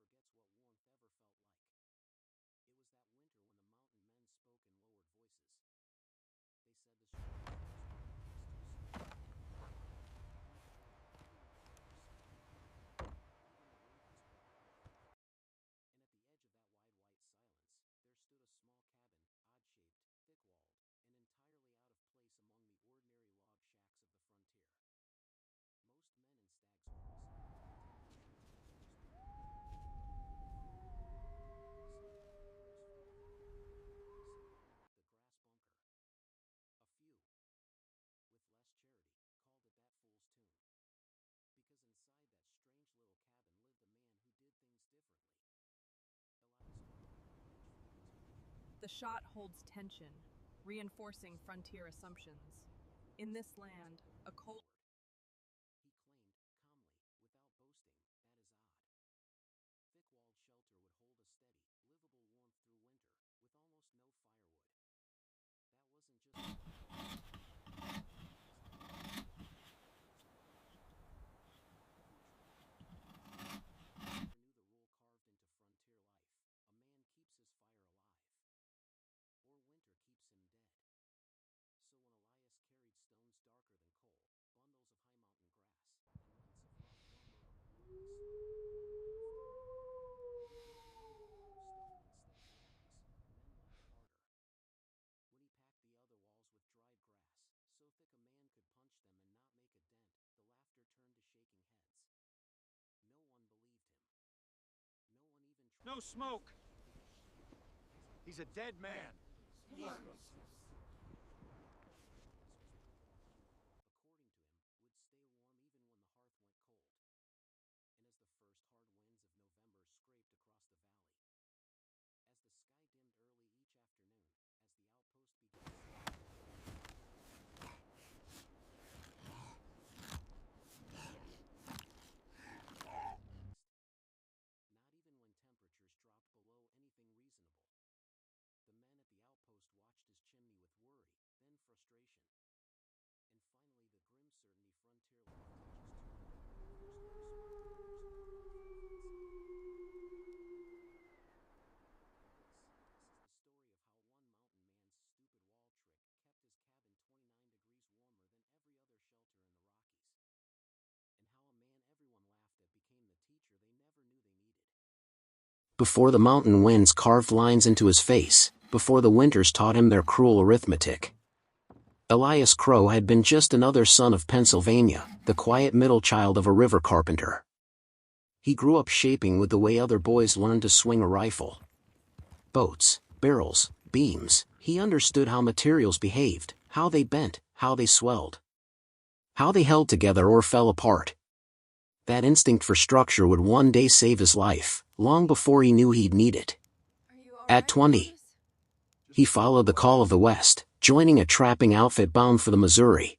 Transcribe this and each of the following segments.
forgets what warmth ever felt like. It was that winter when the mountain men spoke in lowered voices. They said the strong winds were too soon. Even the wind was broken. And at the edge of that wide white silence, there stood a small cabin, odd-shaped, thick-walled, and entirely out of place among the ordinary log shacks of the frontier. Most men in Stag's the grass bunker. A few, with less charity, called it that fool's tomb. Because inside that strange little cabin lived a man who did things differently. The shot holds tension, reinforcing frontier assumptions. In this land, a cold... He claimed, calmly, without boasting, that is odd. Thick-walled shelter would hold a steady, livable warmth through winter, with almost no firewood. That wasn't just... knew the rule carved into frontier life: a man keeps his fire alive, or winter keeps him dead. So when Elias carried stones darker than coal, bundles of high mountain grass, and lengths of rough lumber up a lonely slope, men laughed harder. When he packed the other walls with dried grass, so thick a man could punch them and not make a dent, the laughter turned to shaking heads. No one believed him. No one even tried. No smoke! He's a dead man! According to him, would stay warm even when the hearth went cold. And as the first hard winds of November scraped across the valley, as the sky dimmed early each afternoon, as the outpost began not even when temperatures dropped below anything reasonable. The men at the outpost watched his chimney with worry, then frustration. And finally the grim certainty frontier life This is the story of how one mountain man's stupid wall trick kept his cabin 29 degrees warmer than every other shelter in the Rockies. And how a man everyone laughed at became the teacher they never knew they needed. Before the mountain winds carved lines into his face, before the winters taught him their cruel arithmetic, Elias Crowe had been just another son of Pennsylvania, the quiet middle child of a river carpenter. He grew up shaping with the way other boys learned to swing a rifle. Boats, barrels, beams, he understood how materials behaved, how they bent, how they swelled, how they held together or fell apart. That instinct for structure would one day save his life, long before he knew he'd need it. At 20, he followed the call of the West, joining a trapping outfit bound for the Missouri.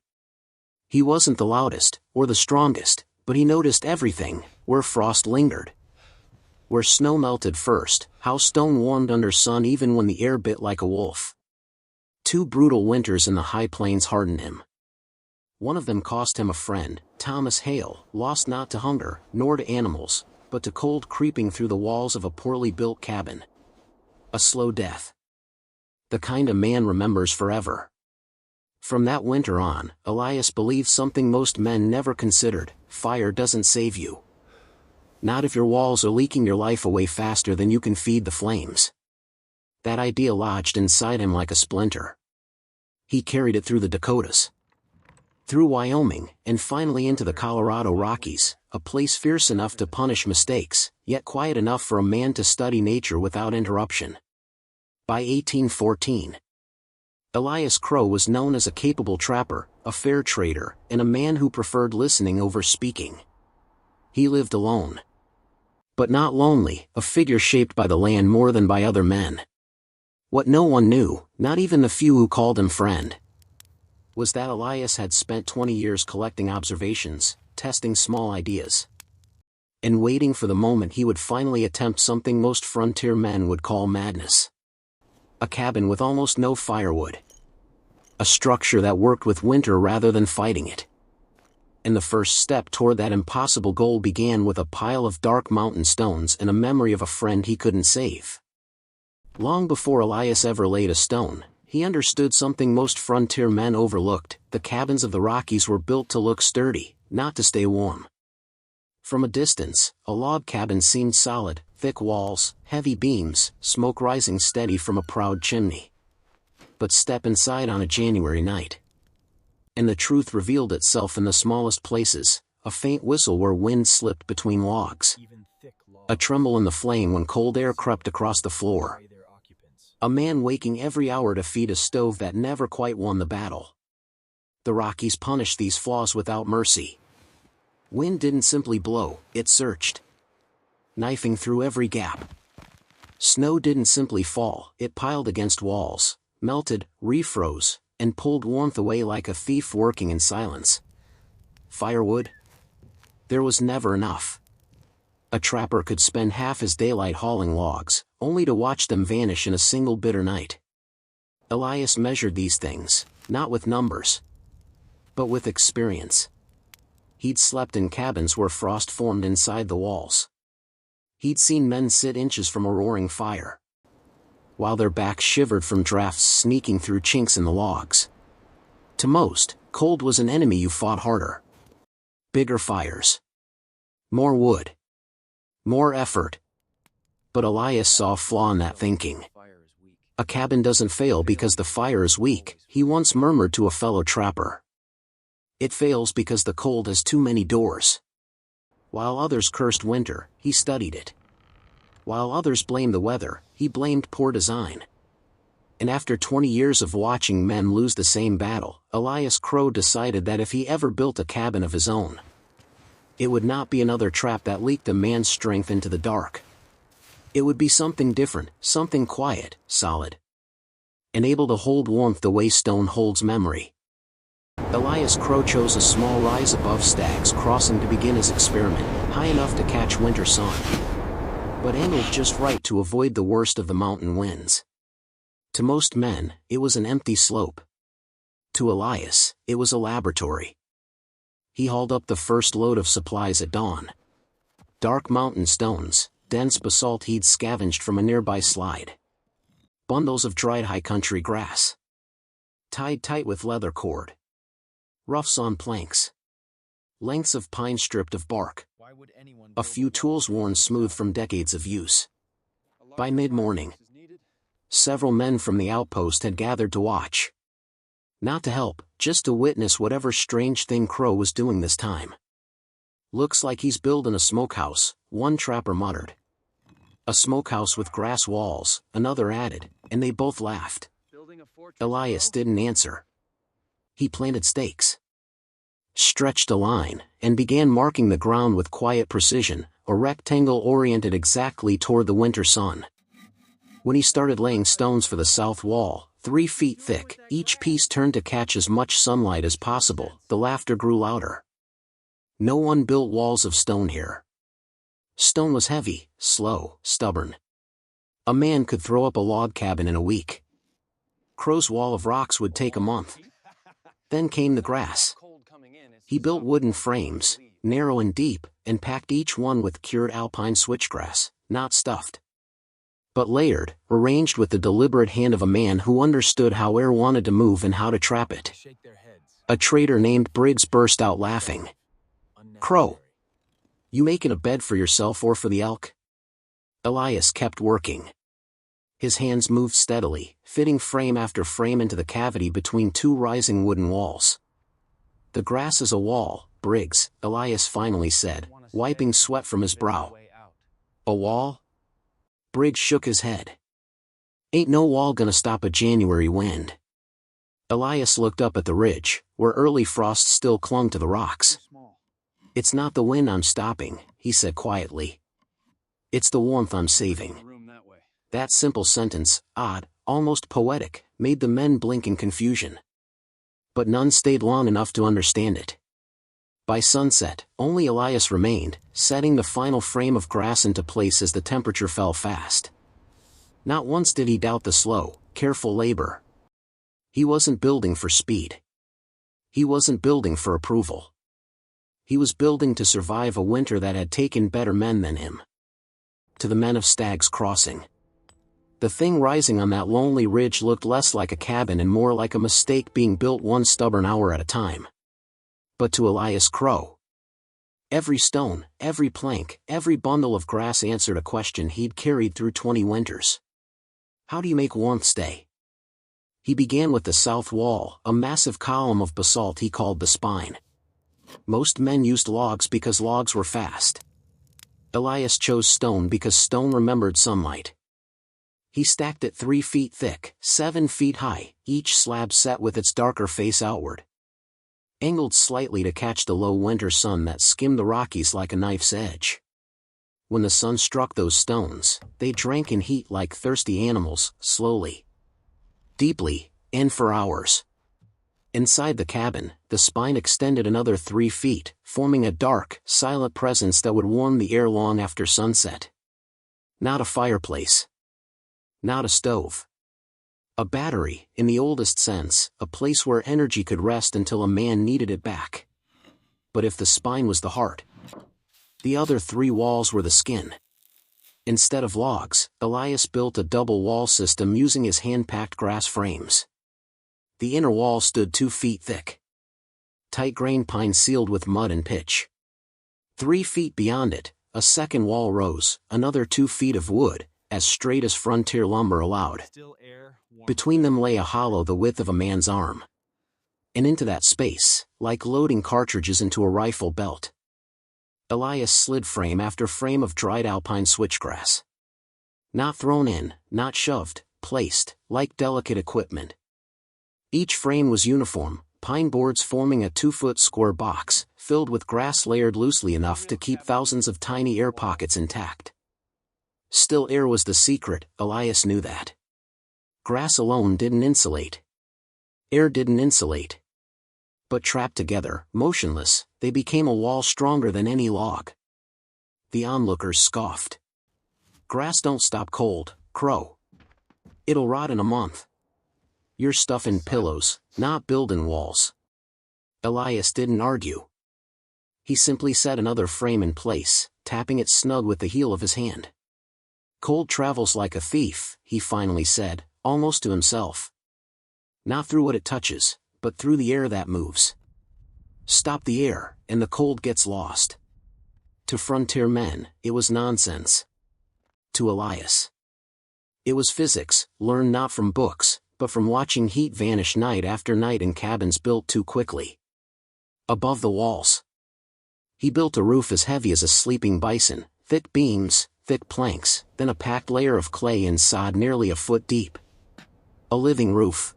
He wasn't the loudest, or the strongest, but he noticed everything: where frost lingered, where snow melted first, how stone warmed under sun even when the air bit like a wolf. 2 brutal winters in the high plains hardened him. One of them cost him a friend, Thomas Hale, lost not to hunger, nor to animals, but to cold creeping through the walls of a poorly built cabin. A slow death. The kind a man remembers forever. From that winter on, Elias believed something most men never considered: fire doesn't save you. Not if your walls are leaking your life away faster than you can feed the flames. That idea lodged inside him like a splinter. He carried it through the Dakotas, through Wyoming, and finally into the Colorado Rockies, a place fierce enough to punish mistakes, yet quiet enough for a man to study nature without interruption. By 1814, Elias Crowe was known as a capable trapper, a fair trader, and a man who preferred listening over speaking. He lived alone, but not lonely, a figure shaped by the land more than by other men. What no one knew, not even the few who called him friend, was that Elias had spent 20 years collecting observations, testing small ideas, and waiting for the moment he would finally attempt something most frontier men would call madness. A cabin with almost no firewood. A structure that worked with winter rather than fighting it. And the first step toward that impossible goal began with a pile of dark mountain stones and a memory of a friend he couldn't save. Long before Elias ever laid a stone, he understood something most frontier men overlooked: the cabins of the Rockies were built to look sturdy, not to stay warm. From a distance, a log cabin seemed solid: thick walls, heavy beams, smoke rising steady from a proud chimney. But step inside on a January night, and the truth revealed itself in the smallest places: a faint whistle where wind slipped between logs, a tremble in the flame when cold air crept across the floor, a man waking every hour to feed a stove that never quite won the battle. The Rockies punished these flaws without mercy. Wind didn't simply blow, it searched, knifing through every gap. Snow didn't simply fall, it piled against walls, melted, refroze, and pulled warmth away like a thief working in silence. Firewood? There was never enough. A trapper could spend half his daylight hauling logs, only to watch them vanish in a single bitter night. Elias measured these things, not with numbers, but with experience. He'd slept in cabins where frost formed inside the walls. He'd seen men sit inches from a roaring fire, while their backs shivered from drafts sneaking through chinks in the logs. To most, cold was an enemy you fought harder. Bigger fires, more wood, more effort. But Elias saw a flaw in that thinking. A cabin doesn't fail because the fire is weak, he once murmured to a fellow trapper. It fails because the cold has too many doors. While others cursed winter, he studied it. While others blamed the weather, he blamed poor design. And after 20 years of watching men lose the same battle, Elias Crowe decided that if he ever built a cabin of his own, it would not be another trap that leaked a man's strength into the dark. It would be something different, something quiet, solid, and able to hold warmth the way stone holds memory. Elias Crowe chose a small rise above Stag's Crossing to begin his experiment, high enough to catch winter sun, but angled just right to avoid the worst of the mountain winds. To most men, it was an empty slope. To Elias, it was a laboratory. He hauled up the first load of supplies at dawn. Dark mountain stones, dense basalt he'd scavenged from a nearby slide, bundles of dried high country grass, tied tight with leather cord, roughs on planks, lengths of pine stripped of bark, a few tools worn smooth from decades of use. By mid-morning, several men from the outpost had gathered to watch. Not to help, just to witness whatever strange thing Crowe was doing this time. "Looks like he's building a smokehouse," one trapper muttered. "A smokehouse with grass walls," another added, and they both laughed. Elias didn't answer. He planted stakes, stretched a line, and began marking the ground with quiet precision, a rectangle oriented exactly toward the winter sun. When he started laying stones for the south wall, 3 feet thick, each piece turned to catch as much sunlight as possible, the laughter grew louder. No one built walls of stone here. Stone was heavy, slow, stubborn. A man could throw up a log cabin in a week. Crowe's wall of rocks would take a month. Then came the grass. He built wooden frames, narrow and deep, and packed each one with cured alpine switchgrass, not stuffed, but layered, arranged with the deliberate hand of a man who understood how air wanted to move and how to trap it. A trader named Briggs burst out laughing. "Crowe, you making a bed for yourself or for the elk?" Elias kept working. His hands moved steadily, fitting frame after frame into the cavity between 2 rising wooden walls. "The grass is a wall, Briggs," Elias finally said, wiping sweat from his brow. "A wall?" Briggs shook his head. "Ain't no wall gonna stop a January wind." Elias looked up at the ridge, where early frost still clung to the rocks. "It's not the wind I'm stopping," he said quietly. "It's the warmth I'm saving." That simple sentence, odd, almost poetic, made the men blink in confusion. But none stayed long enough to understand it. By sunset, only Elias remained, setting the final frame of grass into place as the temperature fell fast. Not once did he doubt the slow, careful labor. He wasn't building for speed. He wasn't building for approval. He was building to survive a winter that had taken better men than him. To the men of Stag's Crossing. The thing rising on that lonely ridge looked less like a cabin and more like a mistake being built one stubborn hour at a time. But to Elias Crowe, every stone, every plank, every bundle of grass answered a question he'd carried through 20 winters. How do you make warmth stay? He began with the south wall, a massive column of basalt he called the spine. Most men used logs because logs were fast. Elias chose stone because stone remembered sunlight. He stacked it 3 feet thick, 7 feet high, each slab set with its darker face outward, angled slightly to catch the low winter sun that skimmed the Rockies like a knife's edge. When the sun struck those stones, they drank in heat like thirsty animals, slowly, deeply, and for hours. Inside the cabin, the spine extended another 3 feet, forming a dark, silent presence that would warm the air long after sunset. Not a fireplace. Not a stove. A battery, in the oldest sense, a place where energy could rest until a man needed it back. But if the spine was the heart, the other 3 walls were the skin. Instead of logs, Elias built a double wall system using his hand-packed grass frames. The inner wall stood 2 feet thick, tight-grained pine sealed with mud and pitch. 3 feet beyond it, a second wall rose, another 2 feet of wood, as straight as frontier lumber allowed. Between them lay a hollow the width of a man's arm. And into that space, like loading cartridges into a rifle belt, Elias slid frame after frame of dried alpine switchgrass. Not thrown in, not shoved, placed, like delicate equipment. Each frame was uniform, pine boards forming a 2-foot square box, filled with grass layered loosely enough to keep thousands of tiny air pockets intact. Still air was the secret, Elias knew that. Grass alone didn't insulate. Air didn't insulate. But trapped together, motionless, they became a wall stronger than any log. The onlookers scoffed. Grass don't stop cold, Crowe. It'll rot in a month. You're stuffing pillows, not building walls. Elias didn't argue. He simply set another frame in place, tapping it snug with the heel of his hand. Cold travels like a thief, he finally said, almost to himself. Not through what it touches, but through the air that moves. Stop the air, and the cold gets lost. To frontier men, it was nonsense. To Elias, it was physics, learned not from books, but from watching heat vanish night after night in cabins built too quickly. Above the walls, he built a roof as heavy as a sleeping bison, thick beams, thick planks, then a packed layer of clay and sod nearly a foot deep. A living roof.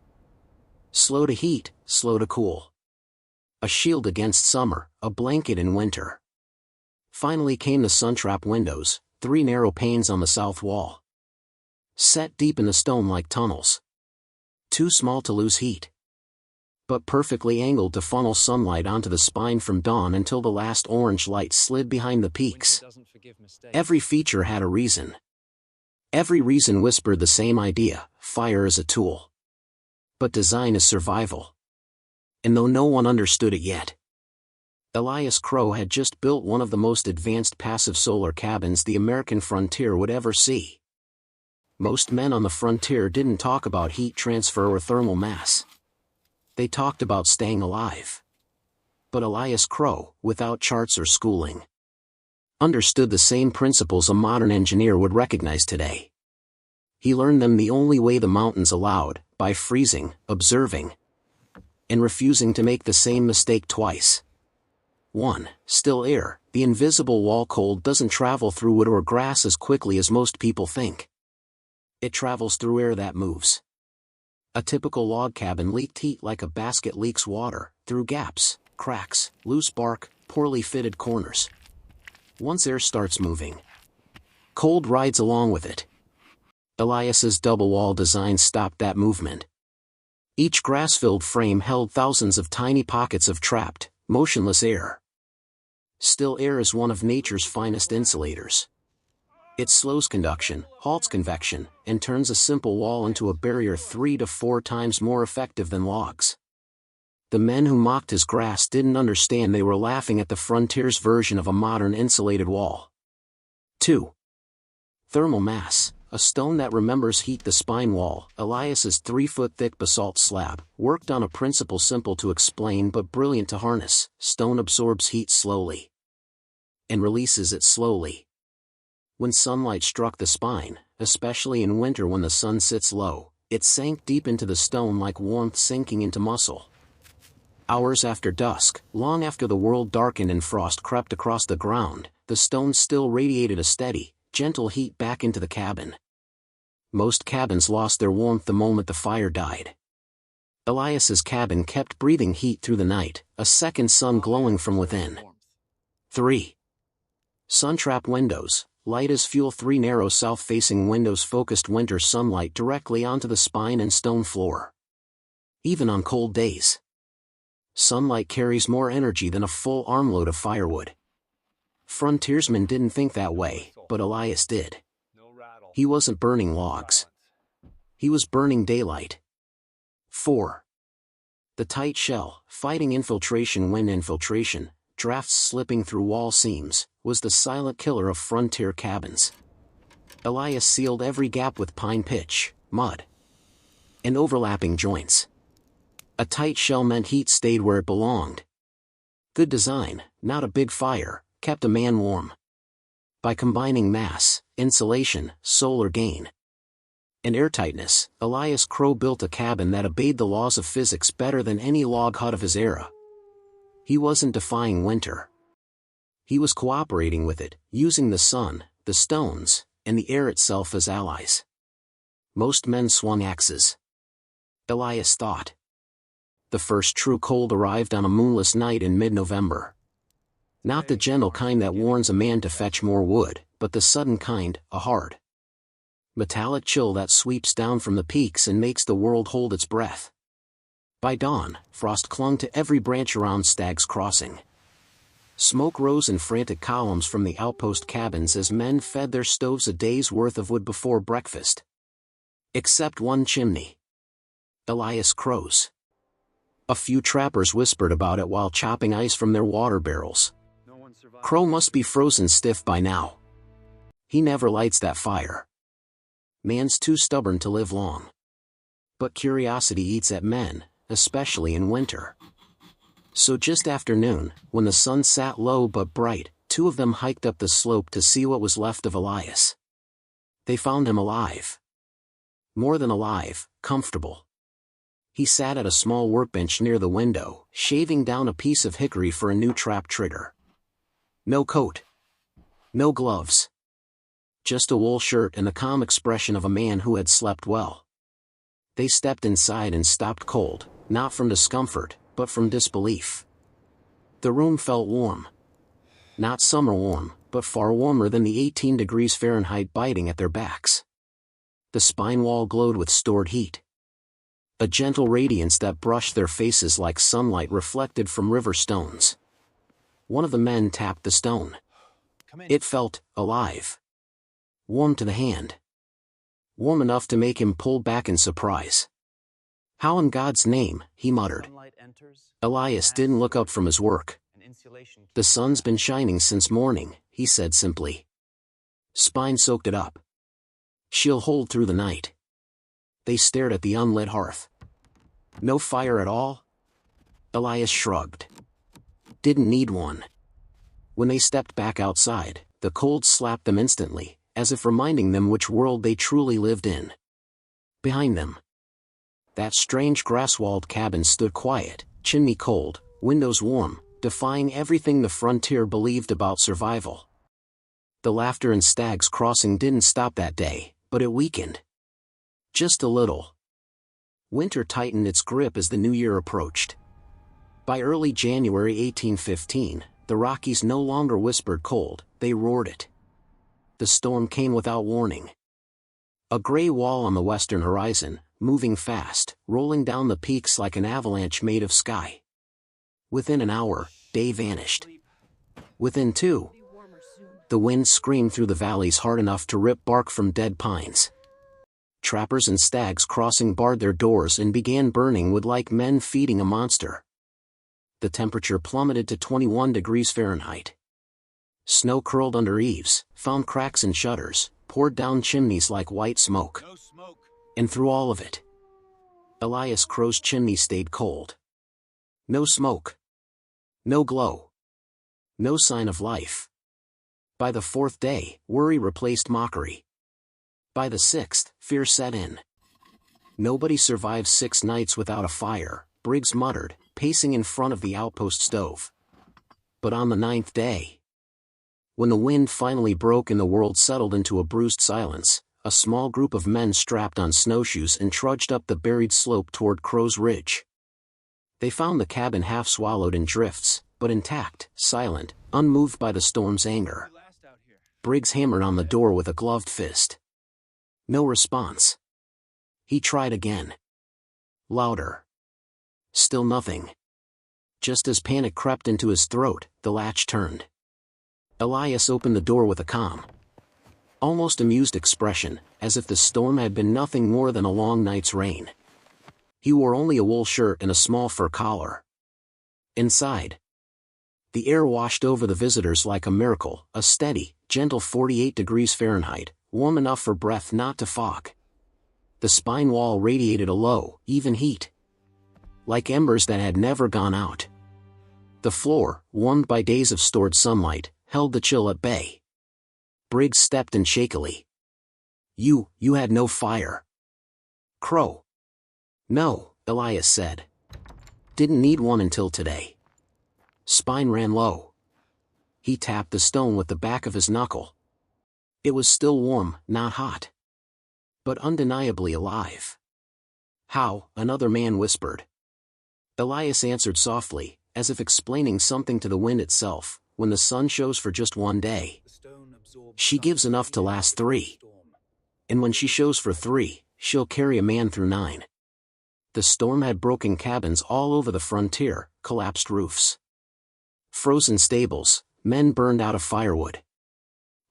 Slow to heat, slow to cool. A shield against summer, a blanket in winter. Finally came the sun-trap windows, 3 narrow panes on the south wall, set deep in the stone like tunnels. Too small to lose heat, but perfectly angled to funnel sunlight onto the spine from dawn until the last orange light slid behind the peaks. Every feature had a reason. Every reason whispered the same idea: fire is a tool. But design is survival. And though no one understood it yet, Elias Crowe had just built one of the most advanced passive solar cabins the American frontier would ever see. Most men on the frontier didn't talk about heat transfer or thermal mass. They talked about staying alive. But Elias Crowe, without charts or schooling, understood the same principles a modern engineer would recognize today. He learned them the only way the mountains allowed, by freezing, observing, and refusing to make the same mistake twice. 1. Still air. The invisible wall cold doesn't travel through wood or grass as quickly as most people think. It travels through air that moves. A typical log cabin leaked heat like a basket leaks water, through gaps, cracks, loose bark, poorly fitted corners. Once air starts moving, cold rides along with it. Elias's double wall design stopped that movement. Each grass-filled frame held thousands of tiny pockets of trapped, motionless air. Still air is one of nature's finest insulators. It slows conduction, halts convection, and turns a simple wall into a barrier 3 to 4 times more effective than logs. The men who mocked his grass didn't understand they were laughing at the frontier's version of a modern insulated wall. 2. Thermal mass, a stone that remembers heat. The spine wall, Elias's 3-foot-thick basalt slab, worked on a principle simple to explain but brilliant to harness. Stone absorbs heat slowly and releases it slowly. When sunlight struck the spine, especially in winter when the sun sits low, it sank deep into the stone like warmth sinking into muscle. Hours after dusk, long after the world darkened and frost crept across the ground, the stone still radiated a steady, gentle heat back into the cabin. Most cabins lost their warmth the moment the fire died. Elias's cabin kept breathing heat through the night, a second sun glowing from within. 3. Sun-trap windows, light as fuel. 3 narrow south-facing windows focused winter sunlight directly onto the spine and stone floor. Even on cold days, sunlight carries more energy than a full armload of firewood. Frontiersmen didn't think that way, but Elias did. He wasn't burning logs. He was burning daylight. 4. The tight shell, fighting infiltration. Wind infiltration, drafts slipping through wall seams, was the silent killer of frontier cabins. Elias sealed every gap with pine pitch, mud, and overlapping joints. A tight shell meant heat stayed where it belonged. Good design, not a big fire, kept a man warm. By combining mass, insulation, solar gain, and airtightness, Elias Crowe built a cabin that obeyed the laws of physics better than any log hut of his era. He wasn't defying winter. He was cooperating with it, using the sun, the stones, and the air itself as allies. Most men swung axes. Elias thought. The first true cold arrived on a moonless night in mid-November. Not the gentle kind that warns a man to fetch more wood, but the sudden kind, a hard, metallic chill that sweeps down from the peaks and makes the world hold its breath. By dawn, frost clung to every branch around Stag's Crossing. Smoke rose in frantic columns from the outpost cabins as men fed their stoves a day's worth of wood before breakfast. Except one chimney. Elias Crowe's. A few trappers whispered about it while chopping ice from their water barrels. Crowe must be frozen stiff by now. He never lights that fire. Man's too stubborn to live long. But curiosity eats at men, especially in winter. So just after noon, when the sun sat low but bright, 2 of them hiked up the slope to see what was left of Elias. They found him alive. More than alive, comfortable. He sat at a small workbench near the window, shaving down a piece of hickory for a new trap trigger. No coat. No gloves. Just a wool shirt and the calm expression of a man who had slept well. They stepped inside and stopped cold, not from discomfort, but from disbelief. The room felt warm. Not summer warm, but far warmer than the 18 degrees Fahrenheit biting at their backs. The spine wall glowed with stored heat. A gentle radiance that brushed their faces like sunlight reflected from river stones. One of the men tapped the stone. It felt alive. Warm to the hand. Warm enough to make him pull back in surprise. How in God's name, he muttered. Elias didn't look up from his work. The sun's been shining since morning, he said simply. Spine soaked it up. She'll hold through the night. They stared at the unlit hearth. No fire at all? Elias shrugged. Didn't need one. When they stepped back outside, the cold slapped them instantly, as if reminding them which world they truly lived in. Behind them, that strange grass-walled cabin stood quiet, chimney cold, windows warm, defying everything the frontier believed about survival. The laughter in Stag's Crossing didn't stop that day, but it weakened. Just a little. Winter tightened its grip as the new year approached. By early January 1815, the Rockies no longer whispered cold, they roared it. The storm came without warning. A gray wall on the western horizon, moving fast, rolling down the peaks like an avalanche made of sky. Within an hour, day vanished. Within 2, the wind screamed through the valleys hard enough to rip bark from dead pines. Trappers in Stag's Crossing barred their doors and began burning wood like men feeding a monster. the temperature plummeted to 21 degrees Fahrenheit. Snow curled under eaves, found cracks in shutters, poured down chimneys like white smoke. No smoke. And through all of it, Elias Crowe's chimney stayed cold. No smoke. No glow. No sign of life. By the fourth day, worry replaced mockery. By the sixth, fear set in. Nobody survives 6 nights without a fire, Briggs muttered, pacing in front of the outpost stove. But on the 9th day, when the wind finally broke and the world settled into a bruised silence, a small group of men strapped on snowshoes and trudged up the buried slope toward Crow's Ridge. They found the cabin half swallowed in drifts, but intact, silent, unmoved by the storm's anger. Briggs hammered on the door with a gloved fist. No response. He tried again. Louder. Still nothing. Just as panic crept into his throat, the latch turned. Elias opened the door with a calm, almost amused expression, as if the storm had been nothing more than a long night's rain. He wore only a wool shirt and a small fur collar. Inside, the air washed over the visitors like a miracle, a steady, gentle 48 degrees Fahrenheit, warm enough for breath not to fog. The spine wall radiated a low, even heat, like embers that had never gone out. The floor, warmed by days of stored sunlight, held the chill at bay. Briggs stepped in shakily. You had no fire." "Crow." "No," Elias said. "Didn't need one until today." Spine ran low. He tapped the stone with the back of his knuckle. It was still warm, not hot, but undeniably alive. "How?" another man whispered. Elias answered softly, as if explaining something to the wind itself. "When the sun shows for just one day, she gives enough to last 3. And when she shows for 3, she'll carry a man through 9. The storm had broken cabins all over the frontier, collapsed roofs, frozen stables, men burned out of firewood.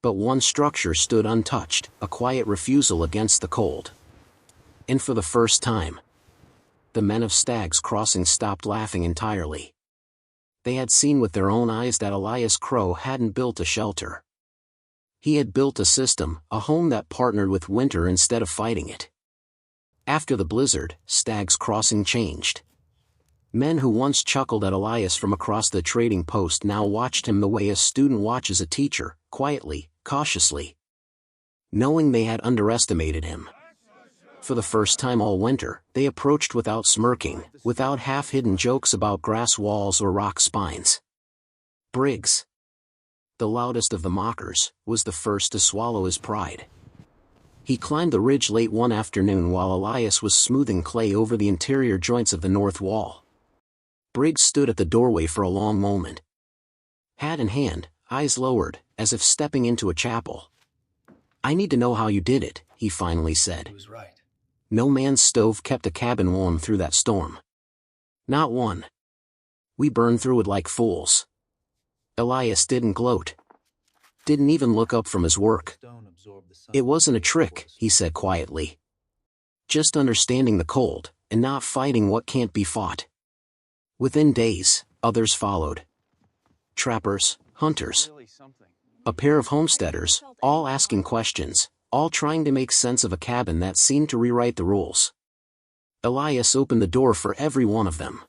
But one structure stood untouched, a quiet refusal against the cold. And for the first time, the men of Stag's Crossing stopped laughing entirely. They had seen with their own eyes that Elias Crowe hadn't built a shelter. He had built a system, a home that partnered with winter instead of fighting it. After the blizzard, Stag's Crossing changed. Men who once chuckled at Elias from across the trading post now watched him the way a student watches a teacher, quietly, cautiously, knowing they had underestimated him. For the first time all winter, they approached without smirking, without half-hidden jokes about grass walls or rock spines. Briggs, the loudest of the mockers, was the first to swallow his pride. He climbed the ridge late one afternoon while Elias was smoothing clay over the interior joints of the north wall. Briggs stood at the doorway for a long moment. Hat in hand, eyes lowered, as if stepping into a chapel. "I need to know how you did it," he finally said. He was right. "No man's stove kept a cabin warm through that storm. Not one. We burned through it like fools." Elias didn't gloat. Didn't even look up from his work. "It wasn't a trick," he said quietly. "Just understanding the cold, and not fighting what can't be fought." Within days, others followed. Trappers, hunters, a pair of homesteaders, all asking questions, all trying to make sense of a cabin that seemed to rewrite the rules. Elias opened the door for every one of them.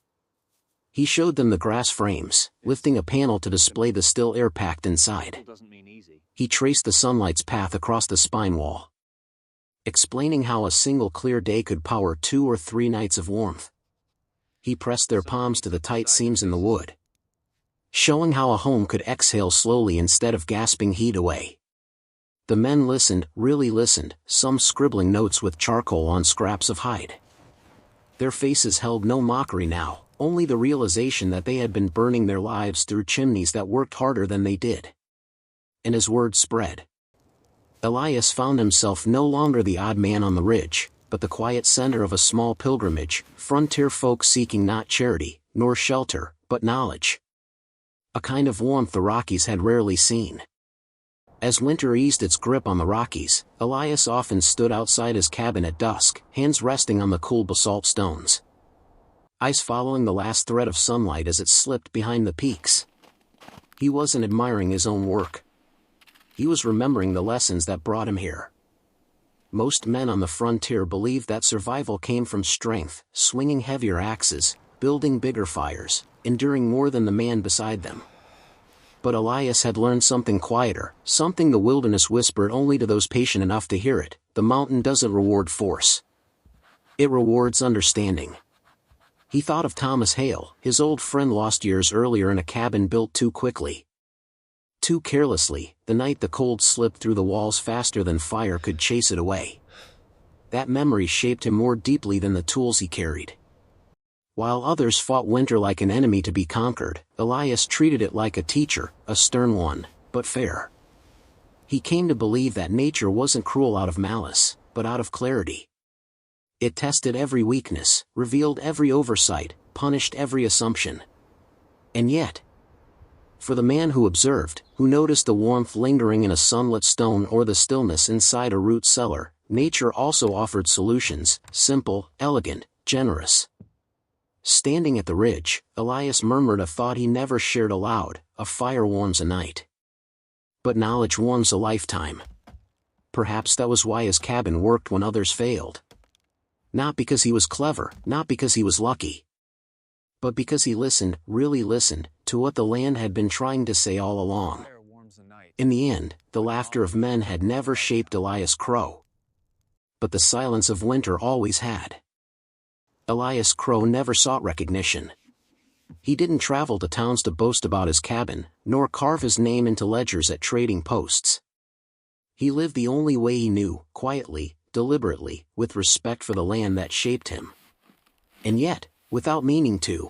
He showed them the grass frames, lifting a panel to display the still air packed inside. He traced the sunlight's path across the spine wall, explaining how a single clear day could power 2 or 3 nights of warmth. He pressed their palms to the tight seams in the wood, showing how a home could exhale slowly instead of gasping heat away. The men listened, really listened, some scribbling notes with charcoal on scraps of hide. Their faces held no mockery now, only the realization that they had been burning their lives through chimneys that worked harder than they did. And as word spread, Elias found himself no longer the odd man on the ridge, but the quiet center of a small pilgrimage, frontier folk seeking not charity, nor shelter, but knowledge. A kind of warmth the Rockies had rarely seen. As winter eased its grip on the Rockies, Elias often stood outside his cabin at dusk, hands resting on the cool basalt stones. eyes following the last thread of sunlight as it slipped behind the peaks. He wasn't admiring his own work. He was remembering the lessons that brought him here. Most men on the frontier believed that survival came from strength, swinging heavier axes, building bigger fires, enduring more than the man beside them. But Elias had learned something quieter, something the wilderness whispered only to those patient enough to hear it: the mountain doesn't reward force. It rewards understanding. He thought of Thomas Hale, his old friend lost years earlier in a cabin built too quickly. Too carelessly, the night the cold slipped through the walls faster than fire could chase it away. That memory shaped him more deeply than the tools he carried. While others fought winter like an enemy to be conquered, Elias treated it like a teacher, a stern one, but fair. He came to believe that nature wasn't cruel out of malice, but out of clarity. It tested every weakness, revealed every oversight, punished every assumption. And yet, for the man who observed, who noticed the warmth lingering in a sunlit stone or the stillness inside a root cellar, nature also offered solutions, simple, elegant, generous. Standing at the ridge, Elias murmured a thought he never shared aloud: a fire warms a night, but knowledge warms a lifetime. Perhaps that was why his cabin worked when others failed. Not because he was clever, not because he was lucky, but because he listened, really listened, to what the land had been trying to say all along. In the end, the laughter of men had never shaped Elias Crowe. But the silence of winter always had. Elias Crowe never sought recognition. He didn't travel to towns to boast about his cabin, nor carve his name into ledgers at trading posts. He lived the only way he knew, quietly, deliberately, with respect for the land that shaped him. And yet, without meaning to,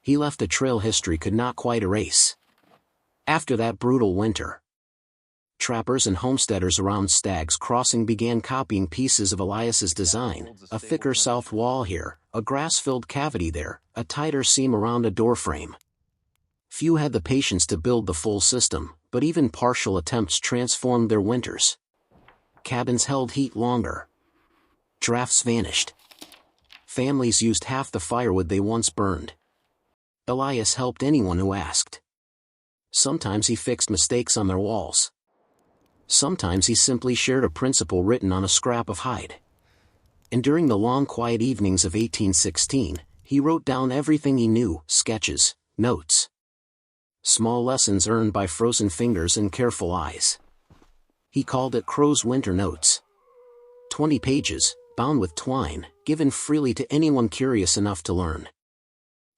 he left a trail history could not quite erase. After that brutal winter, trappers and homesteaders around Stagg's Crossing began copying pieces of Elias's design: a thicker south wall here, a grass-filled cavity there, a tighter seam around a doorframe. Few had the patience to build the full system, but even partial attempts transformed their winters. Cabins held heat longer. Drafts vanished. Families used half the firewood they once burned. Elias helped anyone who asked. Sometimes he fixed mistakes on their walls. Sometimes he simply shared a principle written on a scrap of hide. And during the long quiet evenings of 1816, he wrote down everything he knew: sketches, notes. Small lessons earned by frozen fingers and careful eyes. He called it Crowe's Winter Notes. 20 pages, bound with twine, given freely to anyone curious enough to learn.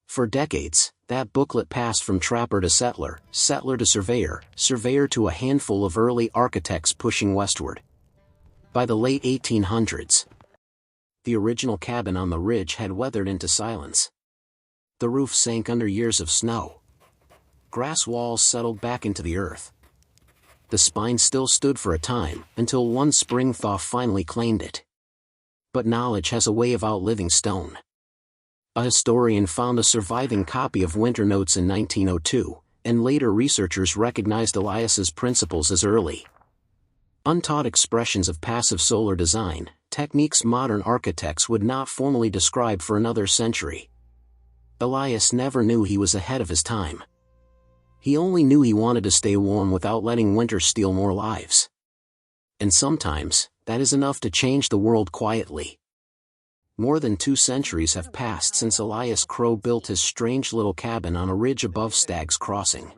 For decades, that booklet passed from trapper to settler, settler to surveyor, surveyor to a handful of early architects pushing westward. By the late 1800s, the original cabin on the ridge had weathered into silence. The roof sank under years of snow. Grass walls settled back into the earth. The spine still stood for a time, until one spring thaw finally claimed it. But knowledge has a way of outliving stone. A historian found a surviving copy of Winter Notes in 1902, and later researchers recognized Elias's principles as early, untaught expressions of passive solar design, techniques modern architects would not formally describe for another century. Elias never knew he was ahead of his time. He only knew he wanted to stay warm without letting winter steal more lives. And sometimes, that is enough to change the world quietly. More than 2 centuries have passed since Elias Crowe built his strange little cabin on a ridge above Stagg's Crossing.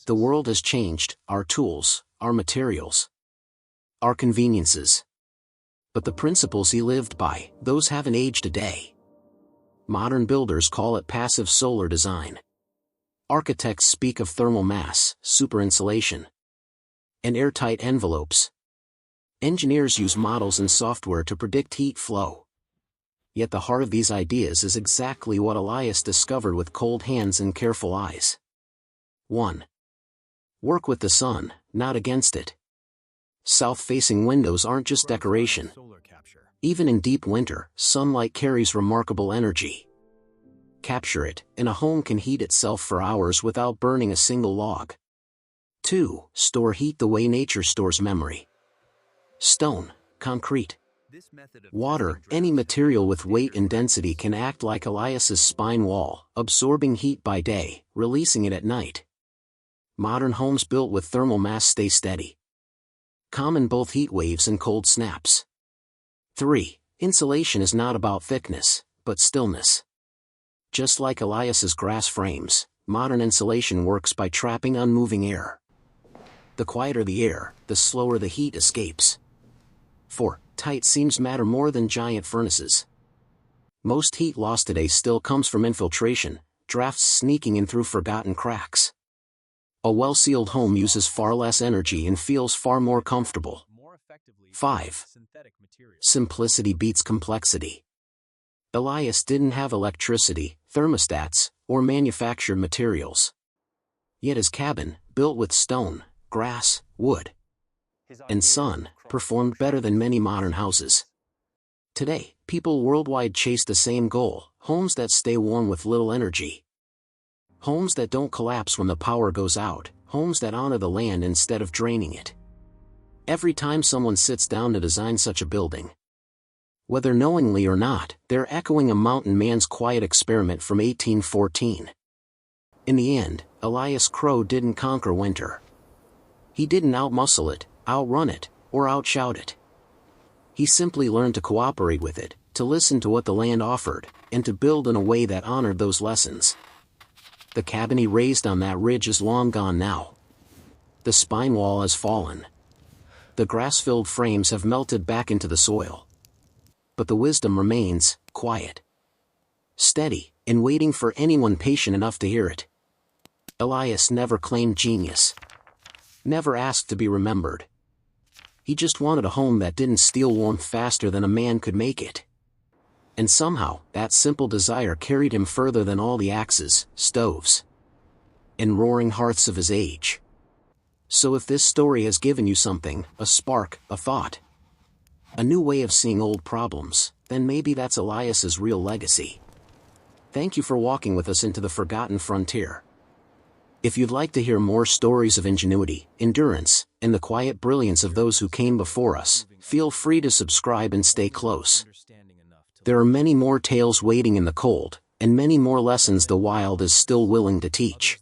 The world has changed, our tools, our materials, our conveniences. But the principles he lived by, those haven't aged a day. Modern builders call it passive solar design. Architects speak of thermal mass, superinsulation, and airtight envelopes. Engineers use models and software to predict heat flow. Yet the heart of these ideas is exactly what Elias discovered with cold hands and careful eyes. 1. Work with the sun, not against it. South-facing windows aren't just decoration. Even in deep winter, sunlight carries remarkable energy. Capture it, and a home can heat itself for hours without burning a single log. 2. Store heat the way nature stores memory. Stone, concrete, Water, any material with weight and density, can act like Elias's spine wall, absorbing heat by day, releasing it at night. Modern homes built with thermal mass stay steady. Common both heat waves and cold snaps. 3. Insulation is not about thickness, but stillness. Just like Elias's grass frames, modern insulation works by trapping unmoving air. The quieter the air, the slower the heat escapes. 4. Tight seams matter more than giant furnaces. Most heat lost today still comes from infiltration, drafts sneaking in through forgotten cracks. A well-sealed home uses far less energy and feels far more comfortable. 5. Simplicity beats complexity. Elias didn't have electricity, thermostats, or manufactured materials. Yet his cabin, built with stone, grass, wood, and sun, performed better than many modern houses. Today, people worldwide chase the same goal: homes that stay warm with little energy. Homes that don't collapse when the power goes out, homes that honor the land instead of draining it. Every time someone sits down to design such a building, whether knowingly or not, they're echoing a mountain man's quiet experiment from 1814. In the end, Elias Crowe didn't conquer winter. He didn't outmuscle it, outrun it, or outshout it. He simply learned to cooperate with it, to listen to what the land offered, and to build in a way that honored those lessons. The cabin he raised on that ridge is long gone now. The spine wall has fallen. The grass-filled frames have melted back into the soil. But the wisdom remains, quiet, steady, and waiting for anyone patient enough to hear it. Elias never claimed genius. Never asked to be remembered. He just wanted a home that didn't steal warmth faster than a man could make it. And somehow, that simple desire carried him further than all the axes, stoves, and roaring hearths of his age. So if this story has given you something, a spark, a thought, a new way of seeing old problems, then maybe that's Elias's real legacy. Thank you for walking with us into the forgotten frontier. If you'd like to hear more stories of ingenuity, endurance, and the quiet brilliance of those who came before us, feel free to subscribe and stay close. There are many more tales waiting in the cold, and many more lessons the wild is still willing to teach.